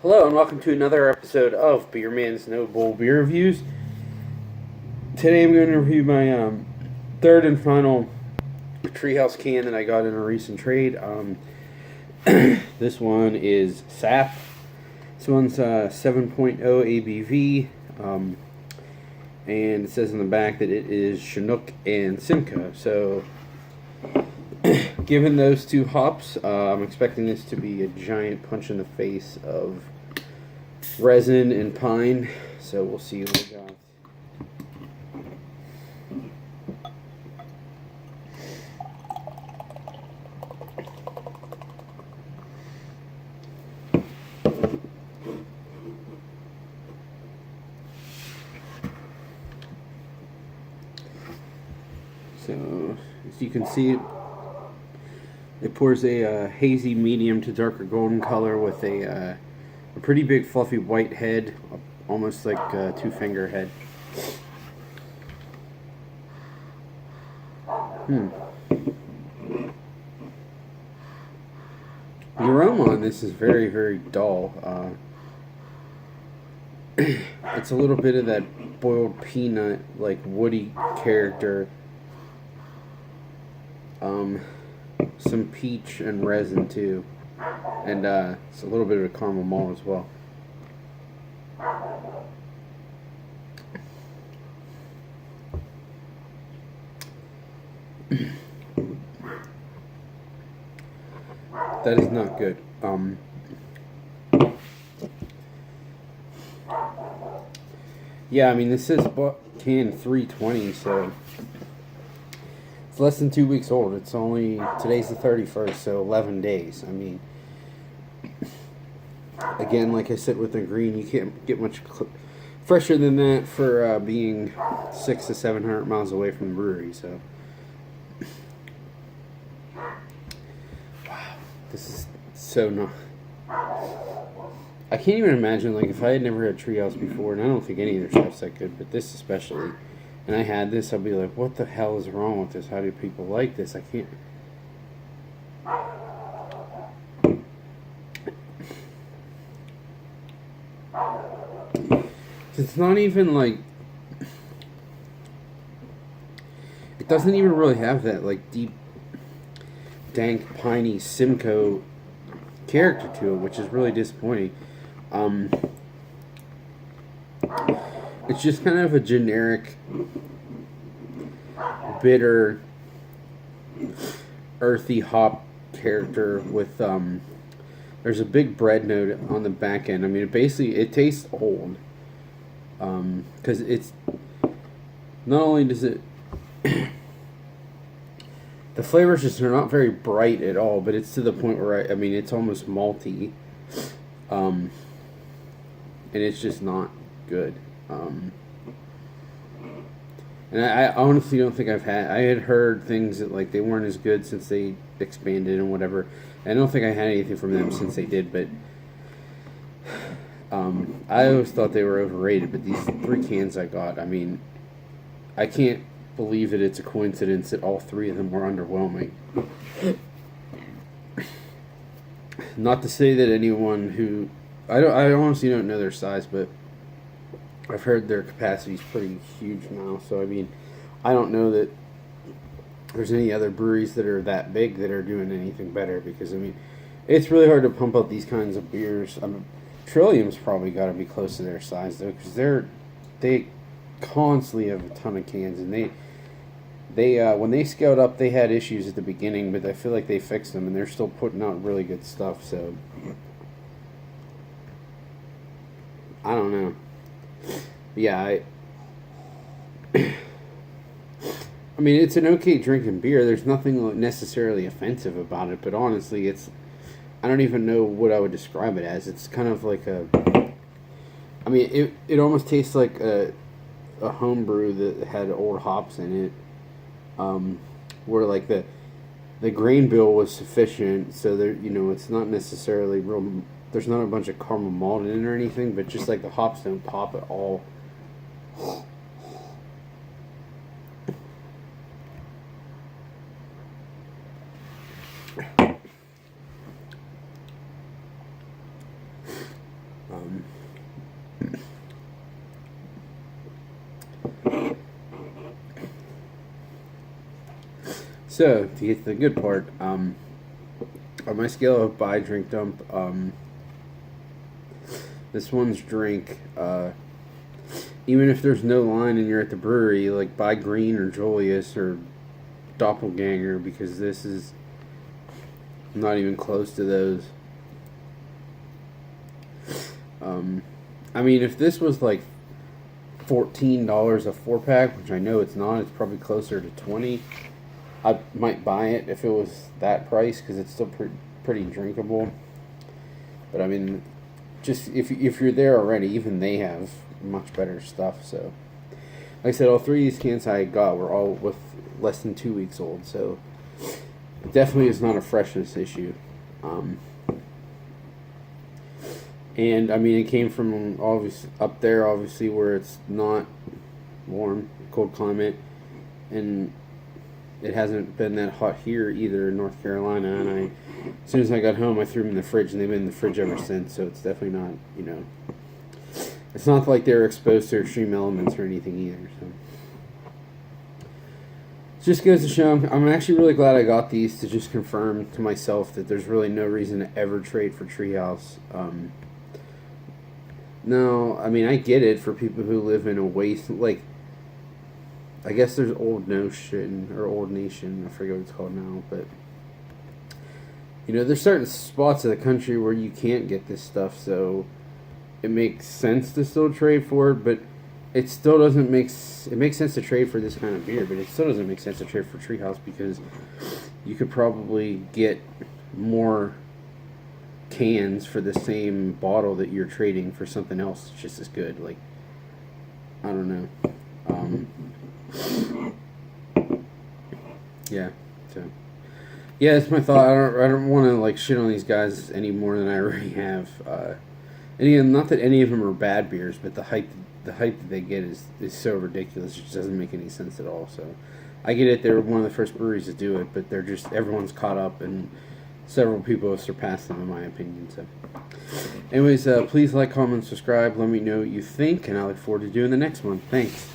Hello and welcome to another episode of Beer Man's No Bull Beer Reviews. Today I'm going to review my third and final Treehouse can that I got in a recent trade. This one is Sap. This one's 7.0 ABV, and it says on the back that it is Chinook and Simcoe. So, given those two hops, I'm expecting this to be a giant punch in the face of resin and pine. So we'll see what we got. So, as you can see, it pours a hazy medium to darker golden color with a pretty big fluffy white head, almost like a two-finger head. The aroma on this is very, very dull. It's a little bit of that boiled peanut, like woody character. Some peach and resin too, and it's a little bit of a caramel malt as well. That is not good. Yeah, I mean, this is can 320, so it's less than 2 weeks old. It's only, today's the 31st, so 11 days. I mean, again, like I said with the green, you can't get much fresher than that for being 600 to 700 miles away from the brewery, so. Wow, this is so not. I can't even imagine, like, if I had never had Treehouse before, and I don't think any of their stuff's that good, but this especially, and I had this, I'd be like, what the hell is wrong with this? How do people like this? I can't. It's not even, like, it doesn't even really have that, like, deep, dank, piney Simcoe character to it, which is really disappointing. It's just kind of a generic, bitter, earthy hop character with there's a big bread note on the back end. I mean, it tastes old, because it's not only does it the flavors just are not very bright at all, but it's to the point where I mean it's almost malty, and it's just not good. And I honestly don't think I had heard things that, like, they weren't as good since they expanded and whatever. I don't think I had anything from them since they did, but I always thought they were overrated. But these 3 cans I got, I mean, I can't believe that it's a coincidence that all 3 of them were underwhelming. Not to say that anyone who I honestly don't know their size, but I've heard their capacity is pretty huge now. So I mean, I don't know that there's any other breweries that are that big that are doing anything better, because I mean, it's really hard to pump out these kinds of beers. Trillium's probably got to be close to their size though, because they constantly have a ton of cans, and they when they scaled up, they had issues at the beginning, but I feel like they fixed them, and they're still putting out really good stuff. So I don't know. Yeah, I mean, it's an okay drinking beer. There's nothing necessarily offensive about it, but honestly, I don't even know what I would describe it as. It's kind of like I mean, it almost tastes like a homebrew that had old hops in it, where like the grain bill was sufficient, so there, it's not necessarily real. There's not a bunch of caramel malt in it or anything, but just like the hops don't pop at all. So to get to the good part, on my scale of buy, drink, dump, this one's drink. Even if there's no line and you're at the brewery, like buy Green or Julius or Doppelganger, because this is not even close to those. I mean, if this was like $14 a 4-pack, which I know it's not, it's probably closer to 20. I might buy it if it was that price because it's still pretty drinkable. But I mean, just if you're there already, even they have much better stuff. So, like I said, all three of these cans I got were all with less than 2 weeks old. So, it definitely is not a freshness issue. And I mean, it came from up there, obviously, where it's not warm, cold climate, and it hasn't been that hot here either in North Carolina. And as soon as I got home, I threw them in the fridge, and they've been in the fridge ever since. So it's definitely not, it's not like they're exposed to extreme elements or anything either. So it just goes to show, I'm actually really glad I got these to just confirm to myself that there's really no reason to ever trade for Treehouse. No, I mean, I get it for people who live in a waste, like, I guess there's Old Notion, or Old Nation, I forget what it's called now, but, there's certain spots of the country where you can't get this stuff, so it makes sense to still trade for it, but it still doesn't it makes sense to trade for this kind of beer, but it still doesn't make sense to trade for Treehouse, because you could probably get more cans for the same bottle that you're trading for something else just as good. Like, I don't know. Yeah. So, yeah, that's my thought. I don't want to like shit on these guys any more than I already have. And again, not that any of them are bad beers, but the hype that they get is so ridiculous. It just doesn't make any sense at all. So, I get it. They were one of the first breweries to do it, but they're just everyone's caught up and several people have surpassed them in my opinion. So anyways, please like, comment, subscribe, let me know what you think, and I look forward to doing the next one. Thanks.